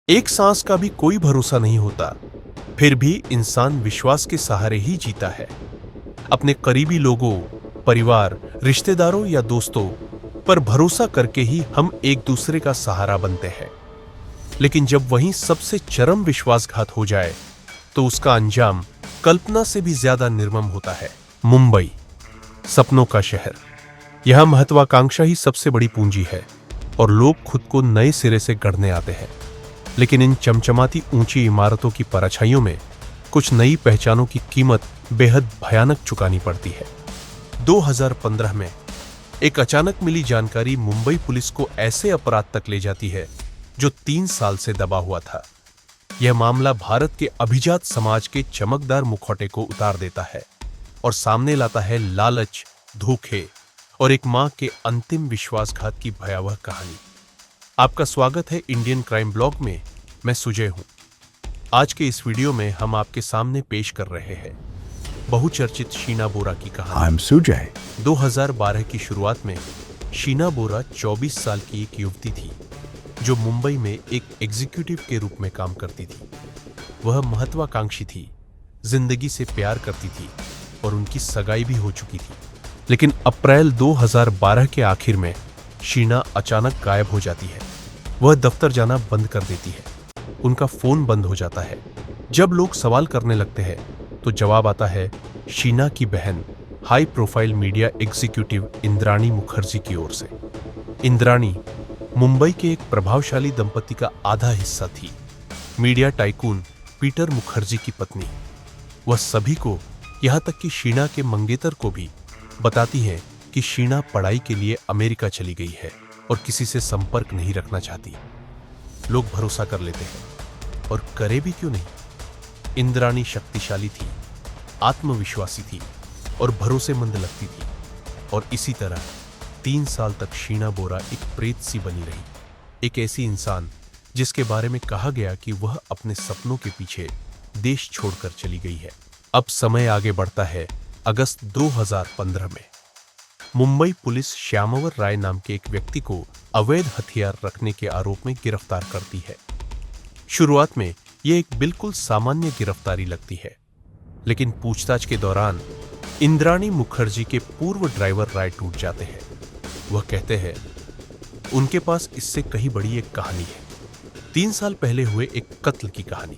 एक सांस का भी कोई भरोसा नहीं होता, फिर भी इंसान विश्वास के सहारे ही जीता है। अपने करीबी लोगों, परिवार, रिश्तेदारों या दोस्तों पर भरोसा करके ही हम एक दूसरे का सहारा बनते हैं। लेकिन जब वहीं सबसे चरम विश्वासघात हो जाए तो उसका अंजाम कल्पना से भी ज्यादा निर्मम होता है। मुंबई, सपनों का शहर। यह महत्वाकांक्षा ही सबसे बड़ी पूंजी है और लोग खुद को नए सिरे से गढ़ने आते हैं। लेकिन इन चमचमाती ऊंची इमारतों की परछाइयों में कुछ नई पहचानों की कीमत बेहद भयानक चुकानी पड़ती है। 2015 में एक अचानक मिली जानकारी मुंबई पुलिस को ऐसे अपराध तक ले जाती है जो 3 साल से दबा हुआ था। यह मामला भारत के अभिजात समाज के चमकदार मुखौटे को उतार देता है और सामने लाता है लालच, धोखे और एक मां के अंतिम विश्वासघात की भयावह कहानी। आपका स्वागत है इंडियन क्राइम ब्लॉग में। मैं सुजय हूं। आज के इस वीडियो में हम आपके सामने पेश कर रहे हैं बहुचर्चित शीना बोरा की कहानी। I'm सुजय। 2012 की शुरुआत में शीना बोरा 24 साल की एक युवती थी जो मुंबई में एक एग्जीक्यूटिव के रूप में काम करती थी। वह महत्वाकांक्षी थी, जिंदगी से प्यार करती थी और उनकी सगाई भी हो चुकी थी। लेकिन अप्रैल 2012 के आखिर में शीना अचानक गायब हो जाती है। वह दफ्तर जाना बंद कर देती है। उनका फोन बंद हो जाता है। जब लोग सवाल करने लगते हैं तो जवाब आता है शीना की बहन, high profile media executive Indrani Mukherjee की ओर से। इंद्राणी मुंबई के एक प्रभावशाली दंपति का आधा हिस्सा थी, मीडिया टाइकून पीटर मुखर्जी की पत्नी। वह सभी को, यहां तक कि शीना के मंगेतर को भी बताती है कि शीना पढ़ाई के लिए अमेरिका चली गई है और किसी से संपर्क नहीं रखना चाहती। लोग भरोसा कर लेते हैं, और करे भी क्यों नहीं। इंद्राणी शक्तिशाली थी, आत्मविश्वासी थी और भरोसेमंद लगती थी। और इसी तरह 3 साल तक शीना बोरा एक प्रेत सी बनी रही, एक ऐसी इंसान जिसके बारे में कहा गया कि वह अपने सपनों के पीछे देश छोड़कर चली गई है। अब समय आगे बढ़ता है अगस्त 2015 में। मुंबई पुलिस श्यामवर राय नाम के एक व्यक्ति को अवैध हथियार रखने के आरोप में गिरफ्तार करती है। शुरुआत में यह एक बिल्कुल सामान्य गिरफ्तारी लगती है, लेकिन पूछताछ के दौरान इंद्राणी मुखर्जी के पूर्व ड्राइवर राय टूट जाते हैं। वह कहते हैं उनके पास इससे कहीं बड़ी एक कहानी है, 3 साल पहले हुए एक कत्ल की कहानी।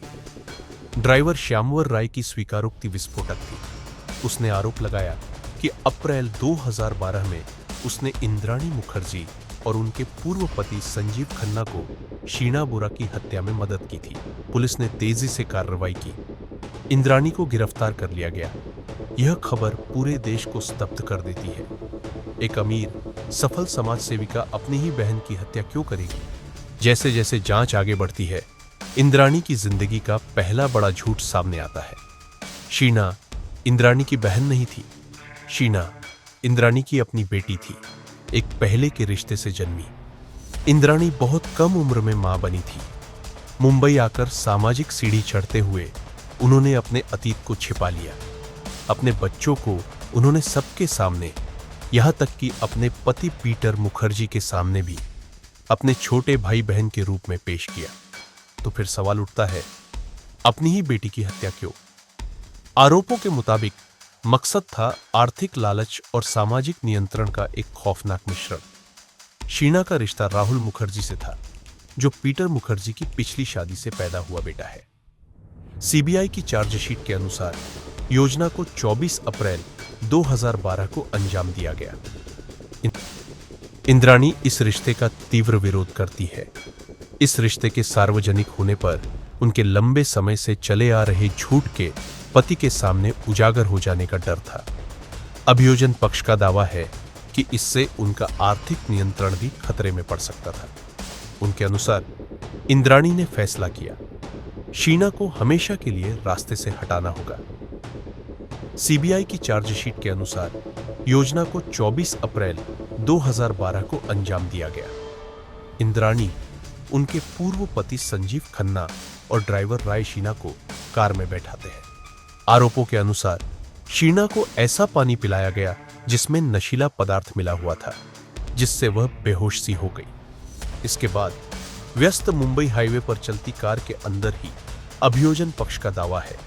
ड्राइवर श्यामवर राय की स्वीकारोक्ति विस्फोटक थी। उसने आरोप लगाया कि अप्रैल 2012 में उसने इंद्राणी मुखर्जी और उनके पूर्व पति संजीव खन्ना को शीना बोरा की हत्या में मदद की थी। पुलिस ने तेजी से कार्रवाई की। इंद्राणी को गिरफ्तार कर लिया गया। यह खबर पूरे देश को स्तब्ध कर देती है। एक अमीर, सफल समाज सेविका अपनी ही बहन की हत्या क्यों करेगी? जैसे जैसे जांच आगे बढ़ती है, इंद्राणी की जिंदगी का पहला बड़ा झूठ सामने आता है। शीना इंद्राणी की बहन नहीं थी। शीना इंद्राणी की अपनी बेटी थी, एक पहले के रिश्ते से जन्मी। इंद्राणी बहुत कम उम्र में मां बनी थी। मुंबई आकर सामाजिक सीढ़ी चढ़ते हुए उन्होंने अपने अतीत को छिपा लिया। अपने बच्चों को उन्होंने सबके सामने, यहां तक कि अपने पति पीटर मुखर्जी के सामने भी, अपने छोटे भाई बहन के रूप में पेश किया। तो फिर सवाल उठता है, अपनी ही बेटी की हत्या क्यों? आरोपों के मुताबिक मकसद था आर्थिक लालच और सामाजिक नियंत्रण का एक खौफनाक मिश्रण। शीना का रिश्ता राहुल मुखर्जी से था, जो पीटर मुखर्जी की पिछली शादी से पैदा हुआ बेटा है। सीबीआई की चार्जशीट के अनुसार योजना को 24 अप्रैल 2012 को अंजाम दिया गया। इंद्राणी इस रिश्ते का तीव्र विरोध करती है। इस रिश्ते के सार्वजनिक होने पर उनके लंबे समय से चले आ रहे झूठ के पति के सामने उजागर हो जाने का डर था। अभियोजन पक्ष का दावा है कि इससे उनका आर्थिक नियंत्रण भी खतरे में पड़ सकता था। उनके अनुसार इंद्राणी ने फैसला किया, शीना को हमेशा के लिए रास्ते से हटाना होगा। सीबीआई की चार्जशीट के अनुसार योजना को 24 अप्रैल 2012 को अंजाम दिया गया। इंद्राणी उनके पूर्व पति संजीव खन्ना और ड्राइवर राय शीना को कार में बैठाते हैं। आरोपों के अनुसार शीना को ऐसा पानी पिलाया गया जिसमें नशीला पदार्थ मिला हुआ था, जिससे वह बेहोश सी हो गई। इसके बाद व्यस्त मुंबई हाईवे पर चलती कार के अंदर ही अभियोजन पक्ष का दावा है।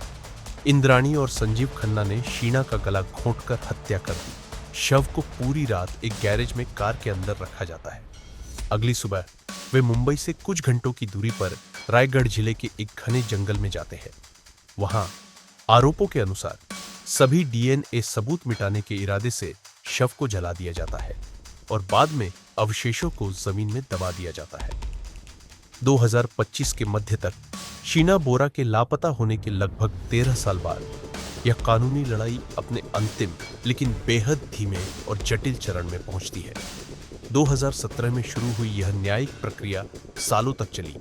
इंद्राणी और संजीव खन्ना ने शीना का गला घोंटकर हत्या कर दी। शव को पूरी रात एक गैरेज में कार के अंदर रखा जाता है। अगली सुबह वे मुंबई से कुछ घंटों की दूरी पर रायगढ़ जिले के एक घने जंगल में जाते हैं। वहां आरोपों के अनुसार सभी डीएनए सबूत मिटाने के इरादे से शव को जला दिया जाता है और बाद में अवशेषों को जमीन में दबा दिया जाता है। 2025 के मध्य तक शीना बोरा के लापता होने के लगभग 13 साल बाद यह कानूनी लड़ाई अपने अंतिम लेकिन बेहद धीमे और जटिल चरण में पहुंचती है। 2017 में शुरू हुई यह न्यायिक प्रक्रिया सालों तक चली।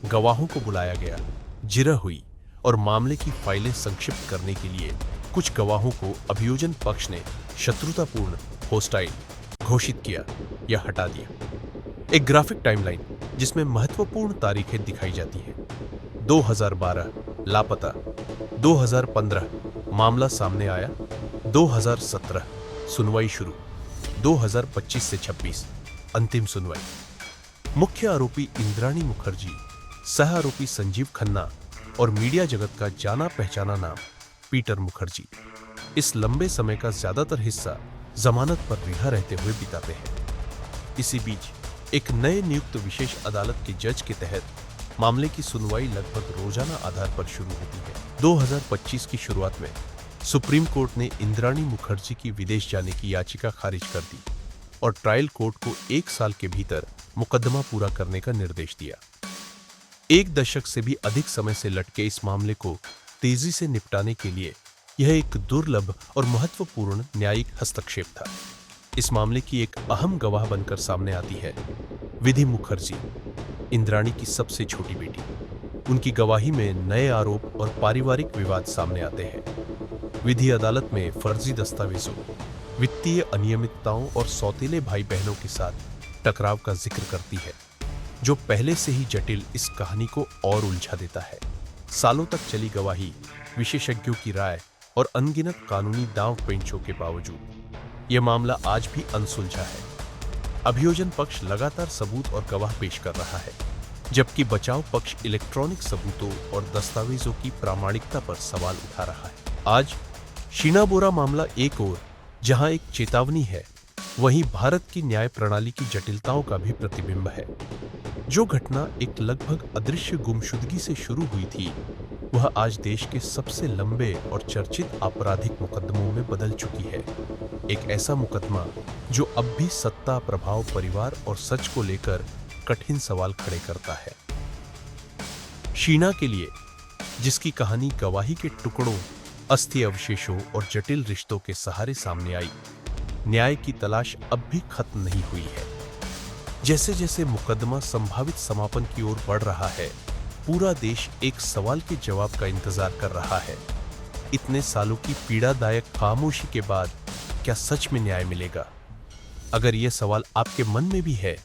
गवाहों को बुलाया गया, जिरह हुई और मामले की फाइलें संक्षिप्त करने के लिए कुछ गवाहों को अभियोजन पक्ष ने शत्रुतापूर्ण होस्टाइल घोषित किया या हटा दिया। एक ग्राफिक टाइमलाइन जिसमें महत्वपूर्ण तारीखें दिखाई जाती हैं। 2012 लापता, 2015 मामला सामने आया, 2017 सुनवाई शुरू, 2025 से 26 अंतिम सुनवाई। मुख्य आरोपी इंद्राणी मुखर्जी, सह आरोपी संजीव खन्ना और मीडिया जगत का जाना पहचाना नाम पीटर मुखर्जी इस लंबे समय का ज्यादातर हिस्सा जमानत पर रिहा रहते हुए बिताते हैं। इसी बीच एक नए नियुक्त विशेष अदालत के जज के तहत मामले की सुनवाई लगभग रोजाना आधार पर शुरू होती है। 2025 की शुरुआत में सुप्रीम कोर्ट ने इंद्राणी मुखर्जी की विदेश जाने की याचिका खारिज कर दी और ट्रायल कोर्ट को 1 साल के भीतर मुकदमा पूरा करने का निर्देश दिया। 1 दशक से भी अधिक समय से लटके इस मामले को तेजी से निपटाने के लिए यह एक दुर्लभ और महत्वपूर्ण न्यायिक हस्तक्षेप था। इस मामले की एक अहम गवाह बनकर सामने आती है विधि मुखर्जी, इंद्राणी की सबसे छोटी बेटी। उनकी गवाही में नए आरोप और पारिवारिक विवाद सामने आते हैं। विधि अदालत में फर्जी दस्तावेजों, वित्तीय अनियमितताओं और सौतेले भाई बहनों के साथ टकराव का जिक्र करती है, जो पहले से ही जटिल इस कहानी को और उलझा देता है। सालों तक चली गवाही, विशेषज्ञों की राय और अनगिनत कानूनी दांव पेंचों के बावजूद यह मामला आज भी अनसुलझा है। अभियोजन पक्ष लगातार सबूत और गवाह पेश कर रहा है, जबकि बचाव पक्ष इलेक्ट्रॉनिक सबूतों और दस्तावेजों की प्रामाणिकता पर सवाल उठा रहा है। आज शीना बोरा मामला एक ओर जहां एक चेतावनी है, वहीं भारत की न्याय प्रणाली की जटिलताओं का भी प्रतिबिंब है। जो घटना एक लगभग अदृश्य गुमशुदगी से शुरू हुई थी, वह आज देश के सबसे लंबे और चर्चित आपराधिक मुकदमों में बदल चुकी है। एक ऐसा मुकदमा जो अब भी सत्ता, प्रभाव, परिवार और सच को लेकर कठिन सवाल खड़े करता है। शीना के लिए, जिसकी कहानी गवाही के टुकड़ों, अस्थि अवशेषों और जटिल रिश्तों के सहारे सामने आई, न्याय की तलाश अब भी खत्म नहीं हुई है। जैसे जैसे मुकदमा संभावित समापन की ओर बढ़ रहा है, पूरा देश एक सवाल के जवाब का इंतजार कर रहा है। इतने सालों की पीड़ादायक खामोशी के बाद क्या सच में न्याय मिलेगा? अगर यह सवाल आपके मन में भी है,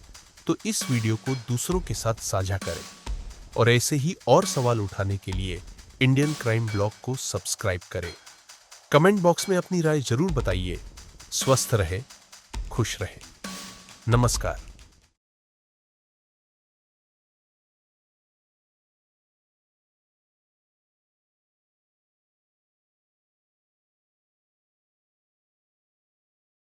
तो इस वीडियो को दूसरों के साथ साझा करें और ऐसे ही और सवाल उठाने के लिए इंडियन क्राइम ब्लॉग को सब्सक्राइब करें। कमेंट बॉक्स में अपनी राय जरूर बताइए। स्वस्थ रहे, खुश रहे। नमस्कार।